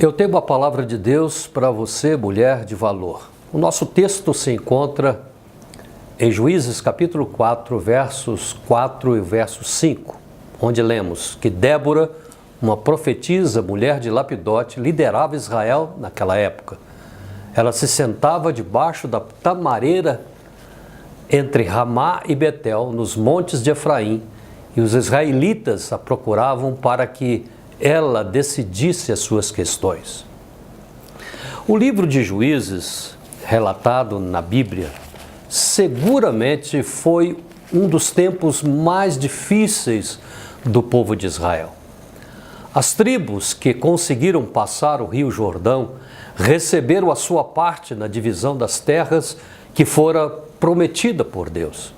Eu tenho uma palavra de Deus para você, mulher de valor. O nosso texto se encontra em Juízes capítulo 4, versos 4 e verso 5, onde lemos que Débora, uma profetisa, mulher de Lapidote, liderava Israel naquela época. Ela se sentava debaixo da tamareira entre Ramá e Betel, nos montes de Efraim, e os israelitas a procuravam para que ela decidisse as suas questões. O livro de Juízes, relatado na Bíblia, seguramente foi um dos tempos mais difíceis do povo de Israel. As tribos que conseguiram passar o Rio Jordão receberam a sua parte na divisão das terras que fora prometida por Deus.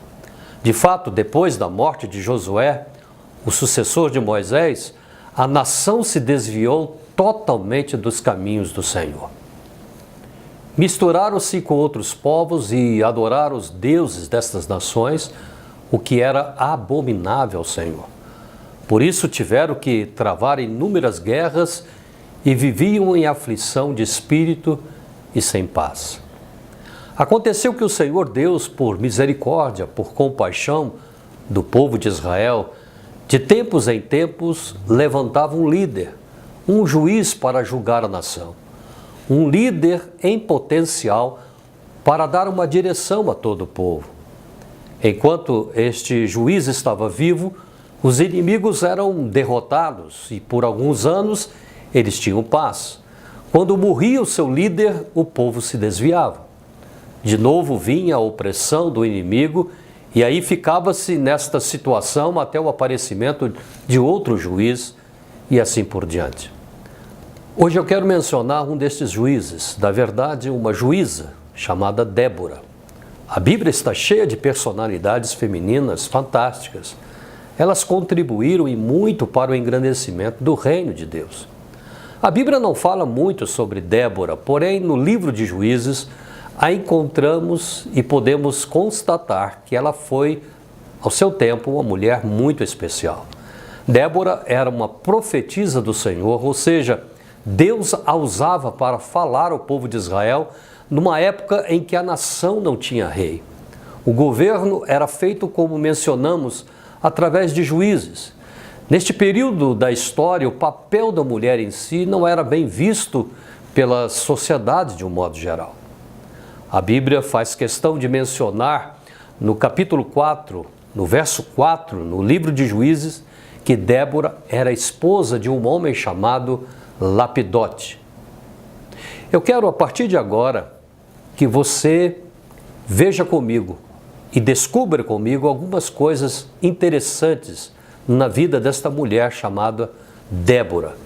De fato, depois da morte de Josué, o sucessor de Moisés, a nação se desviou totalmente dos caminhos do Senhor. Misturaram-se com outros povos e adoraram os deuses destas nações, o que era abominável ao Senhor. Por isso tiveram que travar inúmeras guerras e viviam em aflição de espírito e sem paz. Aconteceu que o Senhor Deus, por misericórdia, por compaixão do povo de Israel, de tempos em tempos levantava um líder, um juiz para julgar a nação, um líder em potencial para dar uma direção a todo o povo. Enquanto este juiz estava vivo, os inimigos eram derrotados e por alguns anos eles tinham paz. Quando morria o seu líder, o povo se desviava. De novo vinha a opressão do inimigo e aí ficava-se nesta situação até o aparecimento de outro juiz e assim por diante. Hoje eu quero mencionar um destes juízes, na verdade uma juíza chamada Débora. A Bíblia está cheia de personalidades femininas fantásticas. Elas contribuíram e muito para o engrandecimento do reino de Deus. A Bíblia não fala muito sobre Débora, porém no livro de Juízes a encontramos e podemos constatar que ela foi, ao seu tempo, uma mulher muito especial. Débora era uma profetisa do Senhor, ou seja, Deus a usava para falar ao povo de Israel numa época em que a nação não tinha rei. O governo era feito, como mencionamos, através de juízes. Neste período da história, o papel da mulher em si não era bem visto pela sociedade de um modo geral. A Bíblia faz questão de mencionar no capítulo 4, no verso 4, no livro de Juízes, que Débora era esposa de um homem chamado Lapidote. Eu quero, a partir de agora, que você veja comigo e descubra comigo algumas coisas interessantes na vida desta mulher chamada Débora.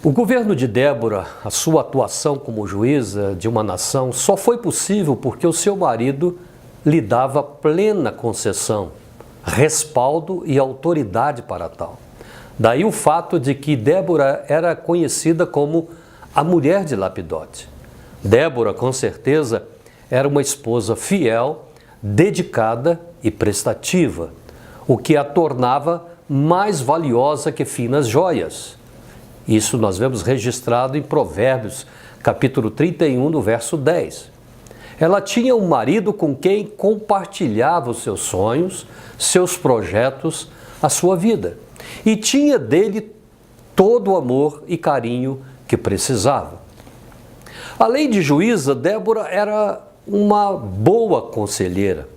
O governo de Débora, a sua atuação como juíza de uma nação, só foi possível porque o seu marido lhe dava plena concessão, respaldo e autoridade para tal. Daí o fato de que Débora era conhecida como a mulher de Lapidote. Débora, com certeza, era uma esposa fiel, dedicada e prestativa, o que a tornava mais valiosa que finas joias. Isso nós vemos registrado em Provérbios, capítulo 31, no verso 10. Ela tinha um marido com quem compartilhava os seus sonhos, seus projetos, a sua vida. E tinha dele todo o amor e carinho que precisava. Além de juíza, Débora era uma boa conselheira.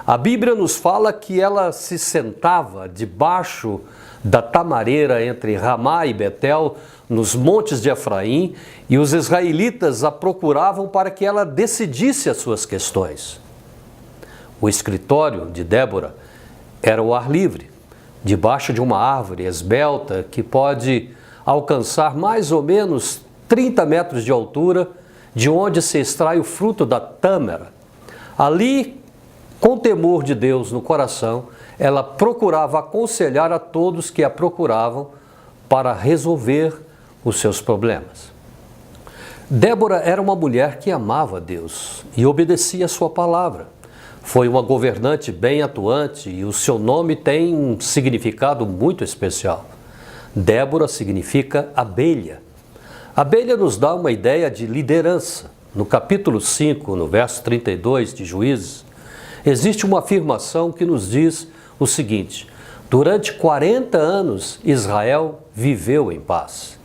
A Bíblia nos fala que ela se sentava debaixo da tamareira entre Ramá e Betel, nos montes de Efraim, e os israelitas a procuravam para que ela decidisse as suas questões. O escritório de Débora era o ar livre, debaixo de uma árvore esbelta que pode alcançar mais ou menos 30 metros de altura, de onde se extrai o fruto da tâmara. Ali, com temor de Deus no coração, ela procurava aconselhar a todos que a procuravam para resolver os seus problemas. Débora era uma mulher que amava Deus e obedecia a sua palavra. Foi uma governante bem atuante e o seu nome tem um significado muito especial. Débora significa abelha. A Bíblia nos dá uma ideia de liderança. No capítulo 5, no verso 32 de Juízes, existe uma afirmação que nos diz o seguinte: durante 40 anos Israel viveu em paz.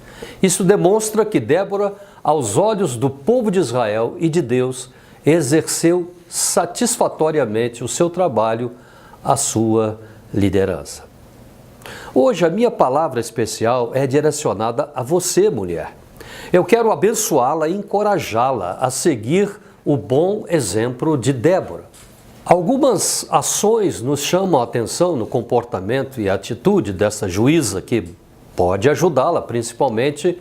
Isso demonstra que Débora, aos olhos do povo de Israel e de Deus, exerceu satisfatoriamente o seu trabalho, a sua liderança. Hoje a minha palavra especial é direcionada a você, mulher. Eu quero abençoá-la e encorajá-la a seguir o bom exemplo de Débora. Algumas ações nos chamam a atenção no comportamento e atitude dessa juíza que pode ajudá-la, principalmente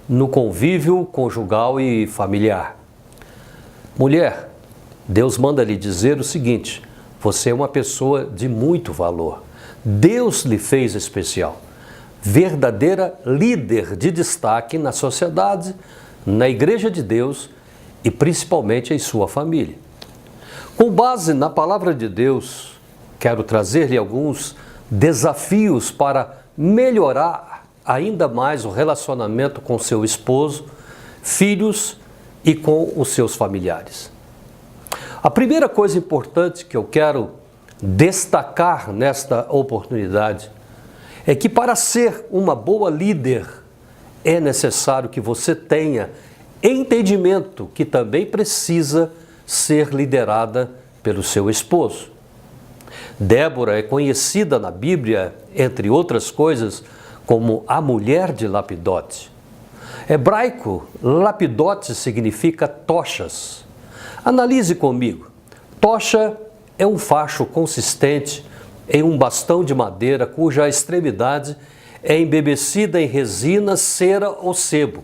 no convívio conjugal e familiar. Mulher, Deus manda lhe dizer o seguinte: você é uma pessoa de muito valor. Deus lhe fez especial. Verdadeira líder de destaque na sociedade, na Igreja de Deus e principalmente em sua família. Com base na palavra de Deus, quero trazer-lhe alguns desafios para melhorar ainda mais o relacionamento com seu esposo, filhos e com os seus familiares. A primeira coisa importante que eu quero destacar nesta oportunidade é que para ser uma boa líder é necessário que você tenha entendimento que também precisa ser liderada pelo seu esposo. Débora é conhecida na Bíblia, entre outras coisas, como a mulher de Lapidote. Hebraico, Lapidote significa tochas. Analise comigo. Tocha é um facho consistente em um bastão de madeira cuja extremidade é embebecida em resina, cera ou sebo.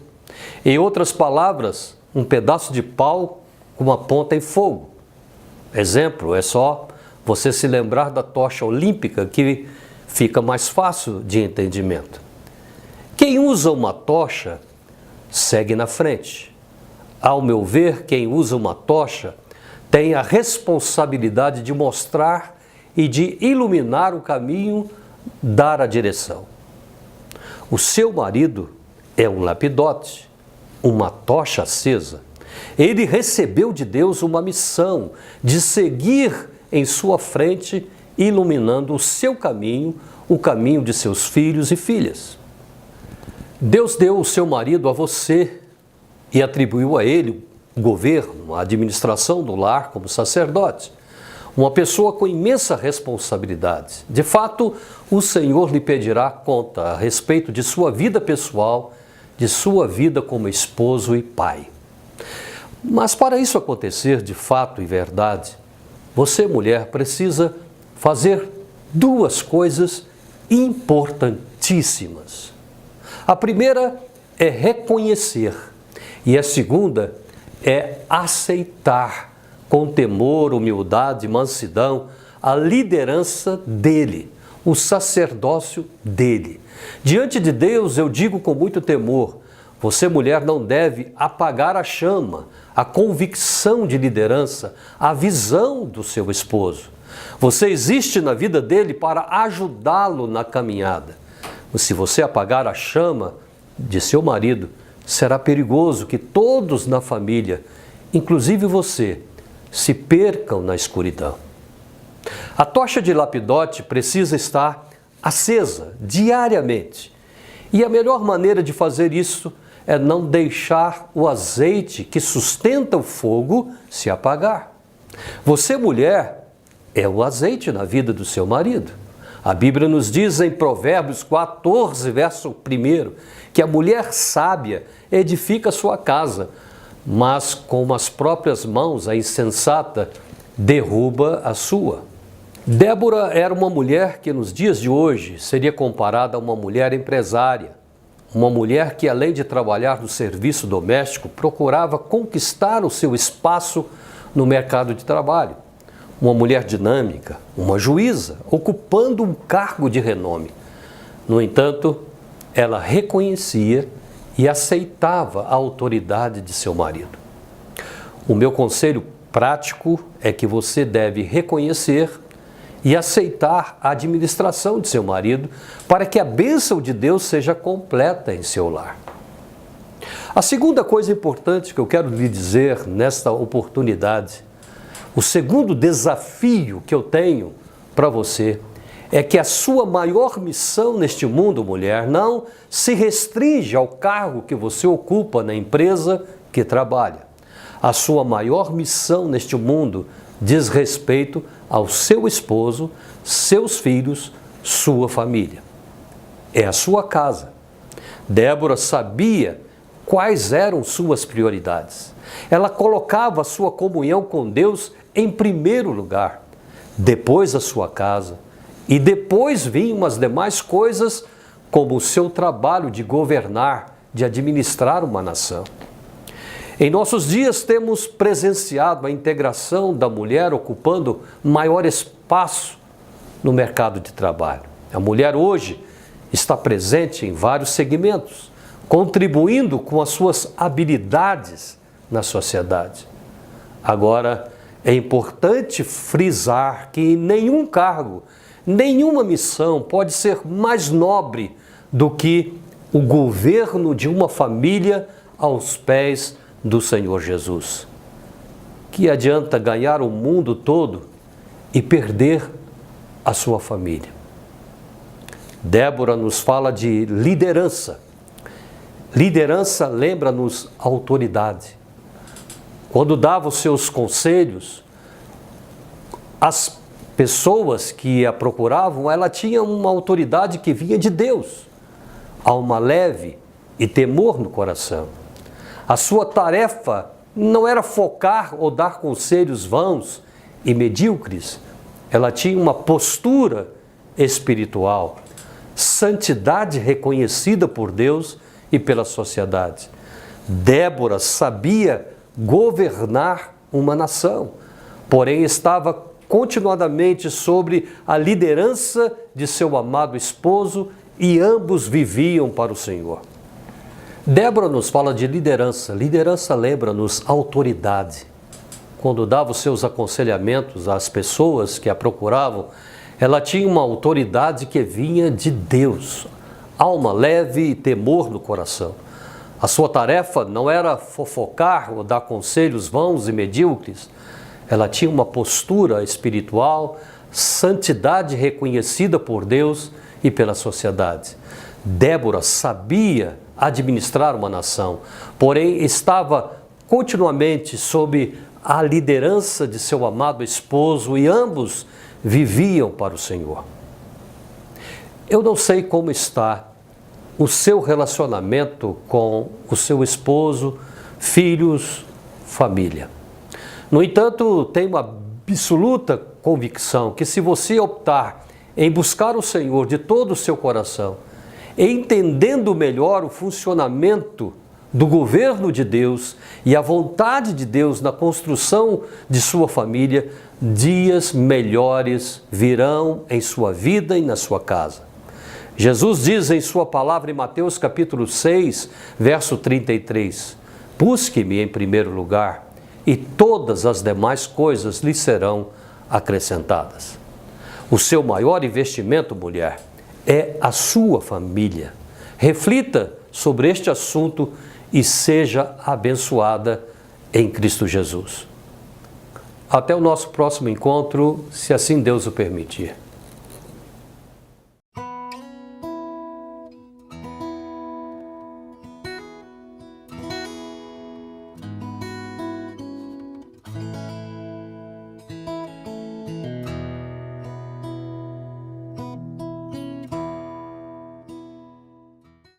Em outras palavras, um pedaço de pau com uma ponta em fogo. Exemplo, é só você se lembrar da tocha olímpica que fica mais fácil de entendimento. Quem usa uma tocha segue na frente. Ao meu ver, quem usa uma tocha tem a responsabilidade de mostrar e de iluminar o caminho, dar a direção. O seu marido é um lapidote, uma tocha acesa. Ele recebeu de Deus uma missão de seguir em sua frente, iluminando o seu caminho, o caminho de seus filhos e filhas. Deus deu o seu marido a você e atribuiu a ele o governo, a administração do lar como sacerdote. Uma pessoa com imensa responsabilidade. De fato, o Senhor lhe pedirá conta a respeito de sua vida pessoal, de sua vida como esposo e pai. Mas para isso acontecer de fato e verdade, você, mulher, precisa fazer duas coisas importantíssimas. A primeira é reconhecer e a segunda é aceitar com temor, humildade, mansidão, a liderança dele, o sacerdócio dele. Diante de Deus, eu digo com muito temor, você, mulher, não deve apagar a chama, a convicção de liderança, a visão do seu esposo. Você existe na vida dele para ajudá-lo na caminhada. Se você apagar a chama de seu marido, será perigoso que todos na família, inclusive você, se percam na escuridão. A tocha de Lapidote precisa estar acesa diariamente. E a melhor maneira de fazer isso é não deixar o azeite que sustenta o fogo se apagar. Você, mulher, é o azeite na vida do seu marido. A Bíblia nos diz em Provérbios 14, verso 1, que a mulher sábia edifica sua casa, mas com as próprias mãos a insensata derruba a sua. Débora era uma mulher que nos dias de hoje seria comparada a uma mulher empresária, uma mulher que, além de trabalhar no serviço doméstico, procurava conquistar o seu espaço no mercado de trabalho. Uma mulher dinâmica, uma juíza, ocupando um cargo de renome. No entanto, ela reconhecia e aceitava a autoridade de seu marido. O meu conselho prático é que você deve reconhecer e aceitar a administração de seu marido para que a bênção de Deus seja completa em seu lar. A segunda coisa importante que eu quero lhe dizer nesta oportunidade, o segundo desafio que eu tenho para você, é que a sua maior missão neste mundo, mulher, não se restringe ao cargo que você ocupa na empresa que trabalha. A sua maior missão neste mundo diz respeito ao seu esposo, seus filhos, sua família. É a sua casa. Débora sabia quais eram suas prioridades. Ela colocava a sua comunhão com Deus em primeiro lugar, depois a sua casa, e depois vinham as demais coisas, como o seu trabalho de governar, de administrar uma nação. Em nossos dias temos presenciado a integração da mulher ocupando maior espaço no mercado de trabalho. A mulher hoje está presente em vários segmentos, contribuindo com as suas habilidades na sociedade. Agora, é importante frisar que nenhum cargo, nenhuma missão pode ser mais nobre do que o governo de uma família aos pés do Senhor Jesus. Que adianta ganhar o mundo todo e perder a sua família? Débora nos fala de liderança. Liderança lembra-nos autoridade. Quando dava os seus conselhos, as pessoas que a procuravam, ela tinha uma autoridade que vinha de Deus, alma leve e temor no coração. A sua tarefa não era focar ou dar conselhos vãos e medíocres. Ela tinha uma postura espiritual, santidade reconhecida por Deus e pela sociedade. Débora sabia governar uma nação, porém estava continuadamente sobre a liderança de seu amado esposo e ambos viviam para o Senhor. Débora nos fala de liderança. Liderança lembra-nos autoridade. Quando dava os seus aconselhamentos às pessoas que a procuravam, ela tinha uma autoridade que vinha de Deus, alma leve e temor no coração. A sua tarefa não era fofocar ou dar conselhos vãos e medíocres. Ela tinha uma postura espiritual, santidade reconhecida por Deus e pela sociedade. Débora sabia administrar uma nação, porém estava continuamente sob a liderança de seu amado esposo e ambos viviam para o Senhor. Eu não sei como está o seu relacionamento com o seu esposo, filhos, família. No entanto, tenho uma absoluta convicção que se você optar em buscar o Senhor de todo o seu coração, entendendo melhor o funcionamento do governo de Deus e a vontade de Deus na construção de sua família, dias melhores virão em sua vida e na sua casa. Jesus diz em sua palavra em Mateus capítulo 6, verso 33, busque-me em primeiro lugar e todas as demais coisas lhe serão acrescentadas. O seu maior investimento, mulher, é a sua família. Reflita sobre este assunto e seja abençoada em Cristo Jesus. Até o nosso próximo encontro, se assim Deus o permitir.